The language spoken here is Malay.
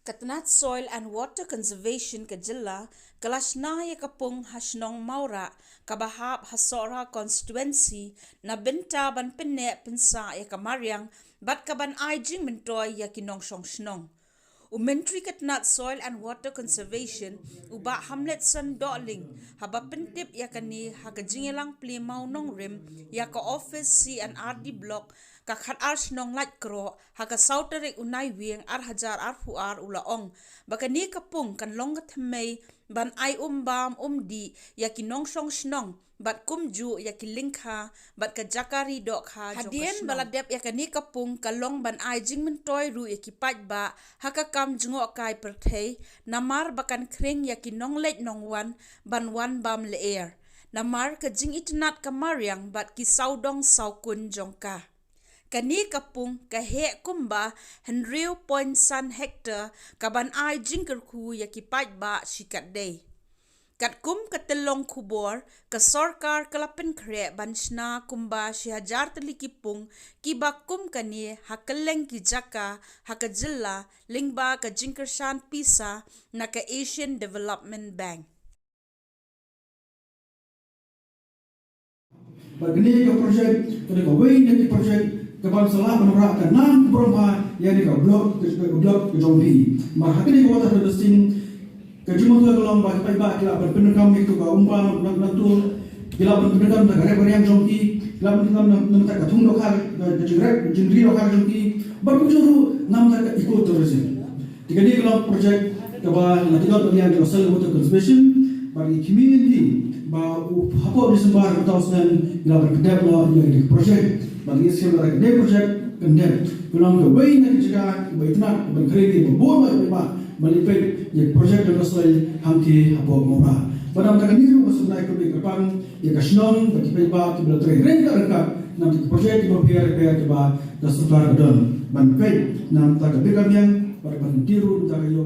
Katnat Soil and Water Conservation ke Jilla, Kalashna ya kapung hasnong Mawrah, kabahap hasora constituency, na benta ban penek pensa ya kamariang, bat kaban aijing mentoy ya kinong snong. Menteri Katnat Soil and Water Conservation, uba hamlet san doling, haba pentip ya kani haka jingelang pli mau nong rim, ya ka office C&RD block, kakhat ars nong lat kro haka sauterik unai wieng ar hajar ar huar ulaong bakani kapung kan long thmei ban ai bam di yaki nong song snong bat kumju yaki linkha bat ka jakari dok ha hadien baladep yakani kapung kalong ban ai jingmen toy ru yaki pat ba haka kam Jngohkai Pyrthei namar bakan Khring yaki nong let nong wan ban wan bam le air namar ka jing itnat kamariang bat ki saudong saukun jongka kani kapung kahe kumba 100.1 hektar kaban ai jingkerku yaki pat ba shikat day. Kat kum katelong kubor ka sarkar kalapin kre banshna kumba shihajar telikipung kiba kum kani hakeleng ki jaka haka jilla lingba ka jingkershan pisa na ka Asian Development Bank. Bagni ka project kani ka way ni project kapal salah menurut ke 6 perempuan yang di blok ke Jombi. Maka ini kau tak berdasing kejumuh tu kalau bagi payah kita berpenekam itu kau umpam nantu kita berpenekam tak ada yang Jombi kita berpenekam nanti tak tung lokal jendri lokal Jombi berpujuru nam tak ikut terus. Jika ni kalau projek kapal nanti kalau yang soil water conservation bagi community bahawa apa Disember 2000 kita berkedap lah yang projek bagi siapa lagi ni projek kendap pulang ke bayi nak juga bayi tenak berkerja berbon baik melipet yang projek dalam soal hanti apa Mawrah. Pada masa ini masuk naik ke depan yang kasnong bagi baik kita boleh rengka nanti projek kita biar kita dasar don ban baik nanti kita biar pada bantiru kita yo